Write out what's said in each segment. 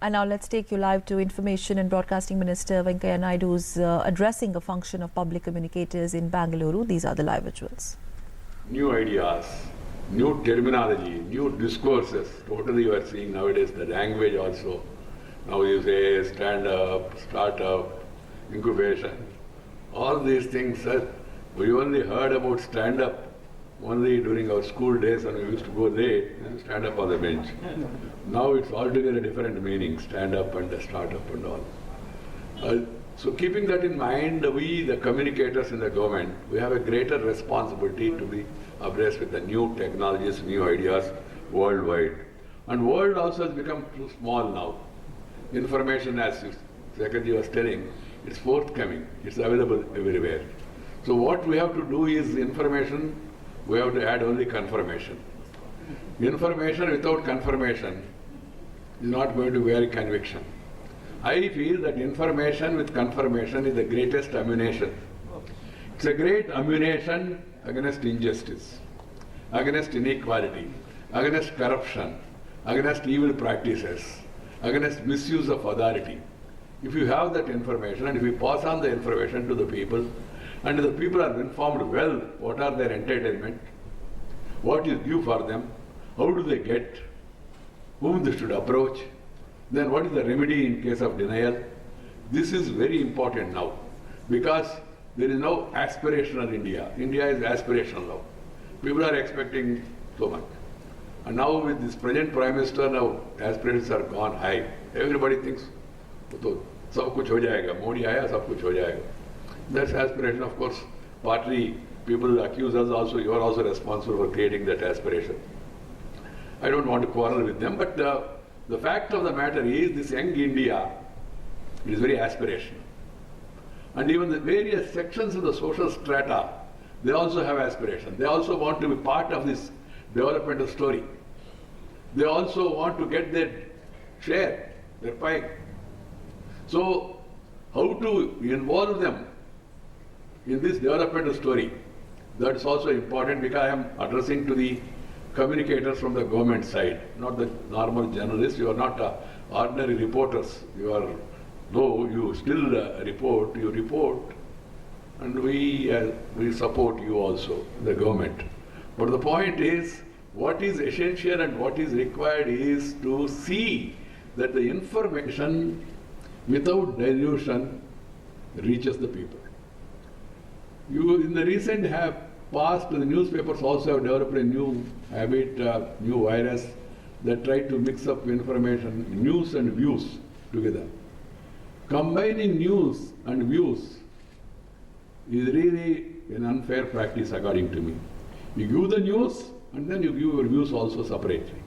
And now let's take you live to Information and Broadcasting Minister Venkaiah Naidu's addressing a function of public communicators in Bengaluru. These are the live visuals. New ideas, new terminology, new discourses. Totally you are seeing nowadays the language also. Now you say stand up, start up, incubation. All these things, we only heard about stand up only during our school days when we used to go late and stand up on the bench. Now it's altogether different meaning, stand up and start up and all. So keeping that in mind, we, the communicators in the government, we have a greater responsibility to be abreast with the new technologies, new ideas worldwide. And world also has become too small now. Information, as Secretary was telling, it's forthcoming, it's available everywhere. So what we have to do is information, we have to add only confirmation. Information without confirmation is not going to carry conviction. I feel that information with confirmation is the greatest ammunition. It's a great ammunition against injustice, against inequality, against corruption, against evil practices, against misuse of authority. If you have that information and if you pass on the information to the people, and the people are informed well what are their entertainment, what is due for them, how do they get, whom they should approach, then what is the remedy in case of denial. This is very important now because there is no aspirational India. India is aspirational now. People are expecting so much. And now with this present Prime Minister, now aspirations are gone high. Everybody thinks, सब कुछ हो जाएगा, Modi आया, सब कुछ हो जाएगा. That's aspiration, of course. Partly people accuse us also, you are also responsible for creating that aspiration. I don't want to quarrel with them, but the fact of the matter is this young India is very aspirational. And even the various sections of the social strata, they also have aspiration. They also want to be part of this developmental story. They also want to get their share, their pie. So, how to involve them in this developmental story? That's also important because I am addressing to the communicators from the government side, not the normal journalists. You are not ordinary reporters. You are, though you still report, you report, and we support you also, the government. But the point is, what is essential and what is required is to see that the information without dilution reaches the people. You, in the recent past, the newspapers also have developed a new habit, new virus that try to mix up information, news and views together. Combining news and views is really an unfair practice according to me. You give the news and then you give your views also separately.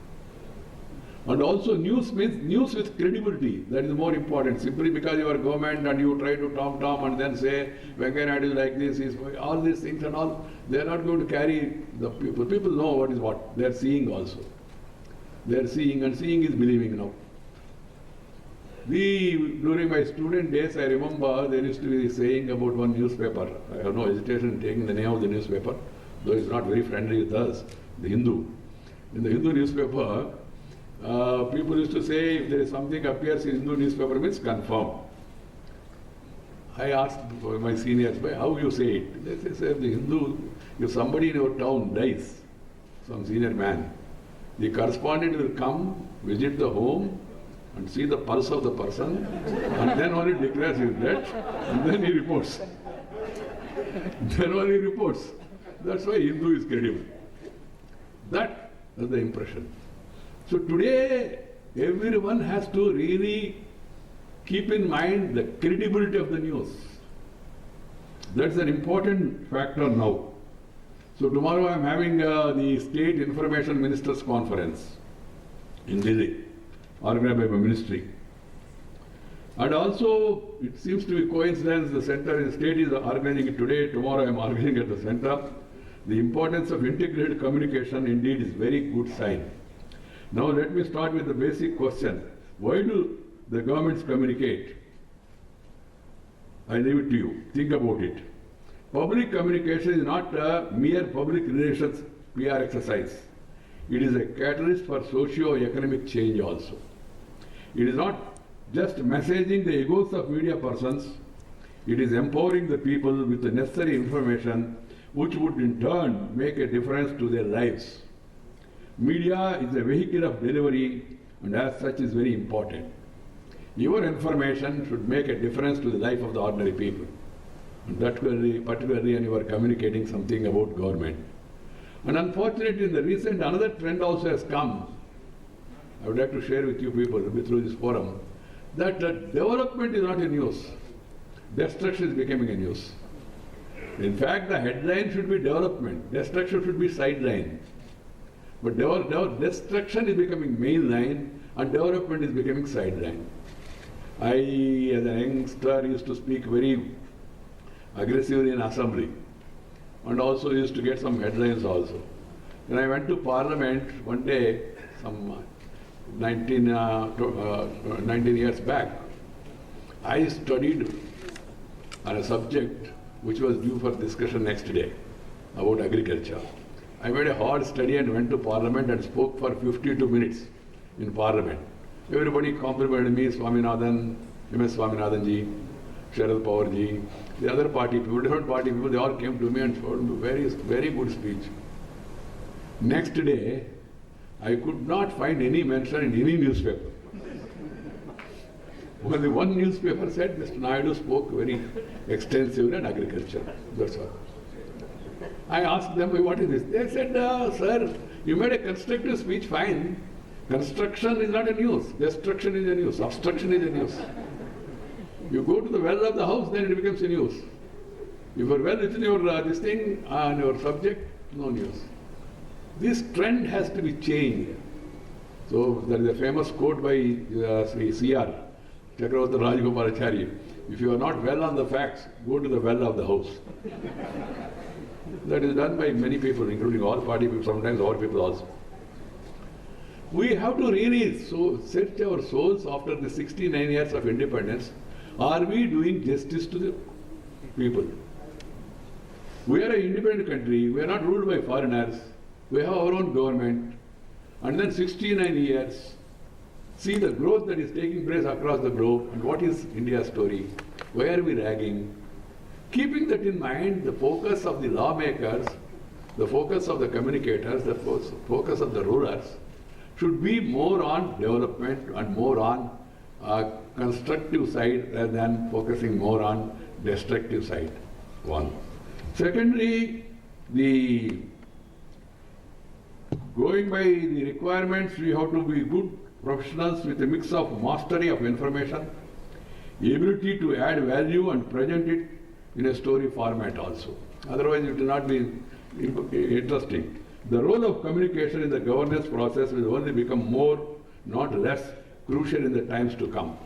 And also news means news with credibility. That is more important. Simply because you are government and you try to tom and then say Venkaiah Naidu is like this, all these things and all, they are not going to carry the people. People know what is what. They are seeing also. They are seeing, and seeing is believing now. During my student days, I remember there used to be saying about one newspaper. I have no hesitation in taking the name of the newspaper, though it's not very friendly with us, the Hindu. In the Hindu newspaper, people used to say if there is something appears in Hindu newspaper, means confirmed. I asked my seniors, how you say it? They say, the Hindu, if somebody in your town dies, some senior man, the correspondent will come, visit the home, and see the pulse of the person, and then only declares his death, and then he reports. Then only he reports. That's why Hindu is credible. That is the impression. So today, everyone has to really keep in mind the credibility of the news. That's an important factor now. So tomorrow I am having the State Information Ministers Conference in Delhi, organized by my ministry. And also, it seems to be coincidence, the state is organizing it today, tomorrow I am organizing at the center. The importance of integrated communication indeed is very good sign. Now let me start with the basic question. Why do the governments communicate? I leave it to you. Think about it. Public communication is not a mere public relations PR exercise. It is a catalyst for socio-economic change also. It is not just messaging the egos of media persons, it is empowering the people with the necessary information which would in turn make a difference to their lives. Media is a vehicle of delivery and as such is very important. Your information should make a difference to the life of the ordinary people. And that particularly when you are communicating something about government. And unfortunately in the recent another trend also has come. I would like to share with you people through this forum that development is not a news. Destruction is becoming a news. In fact, the headline should be development. Destruction should be sideline. But destruction is becoming main line and development is becoming sideline. I, as a youngster, used to speak very aggressively in assembly and also used to get some headlines also. When I went to Parliament one day, some 19 years back, I studied on a subject which was due for discussion next day about agriculture. I made a hard study and went to Parliament and spoke for 52 minutes in Parliament. Everybody complimented me, Swaminathan, M.S. Swaminathan ji, Sharad Pawar ji, the other party people, different party people, they all came to me and showed me very, very good speech. Next day, I could not find any mention in any newspaper. Only one newspaper said Mr. Naidu spoke very extensively on agriculture. That's all. I asked them, what is this? They said, sir, you made a constructive speech, fine. Construction is not a news. Destruction is a news. Obstruction is a news. You go to the well of the house, then it becomes a news. If your well is in your this thing and your subject, no news. This trend has to be changed. So there is a famous quote by Sri C.R. Chakravarti Rajagopalachari. If you are not well on the facts, go to the well of the house. That is done by many people, including all party people, sometimes our people also. We have to really search our souls after the 69 years of independence. Are we doing justice to the people? We are an independent country. We are not ruled by foreigners. We have our own government. And then 69 years, see the growth that is taking place across the globe. And what is India's story? Where are we lagging? Keeping that in mind, the focus of the lawmakers, the focus of the communicators, the focus of the rulers should be more on development and more on constructive side rather than focusing more on destructive side. One. Secondly, going by the requirements, we have to be good professionals with a mix of mastery of information, ability to add value and present it in a story format also. Otherwise it will not be interesting. The role of communication in the governance process will only become more, not less, crucial in the times to come.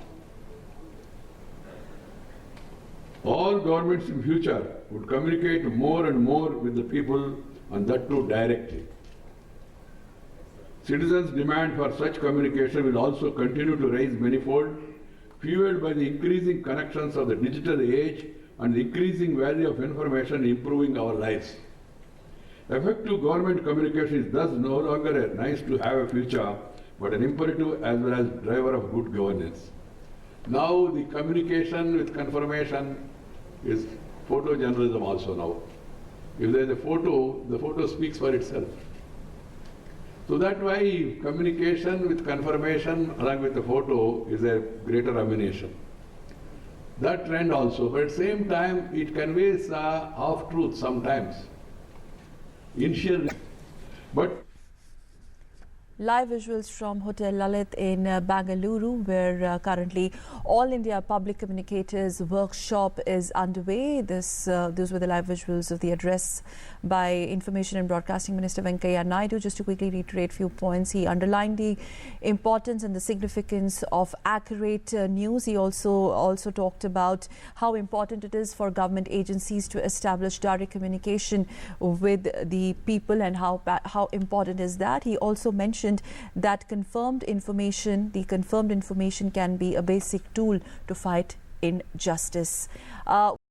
All governments in future would communicate more and more with the people, and that too directly. Citizens' demand for such communication will also continue to rise manifold, fueled by the increasing connections of the digital age and the increasing value of information improving our lives. Effective government communication is thus no longer a nice to have a future, but an imperative as well as driver of good governance. Now the communication with confirmation is photojournalism also now. If there is a photo, the photo speaks for itself. So that's why communication with confirmation along with the photo is a greater ammunition. That trend also, but at the same time it conveys half-truth sometimes. But Live visuals from Hotel Lalit in Bengaluru, where currently All India Public Communicators workshop is underway. Those were the live visuals of the address by Information and Broadcasting Minister Venkaiah Naidu. Just to quickly reiterate a few points, he underlined the importance and the significance of accurate news. He also talked about how important it is for government agencies to establish direct communication with the people and how important is that. He also mentioned that the confirmed information can be a basic tool to fight injustice.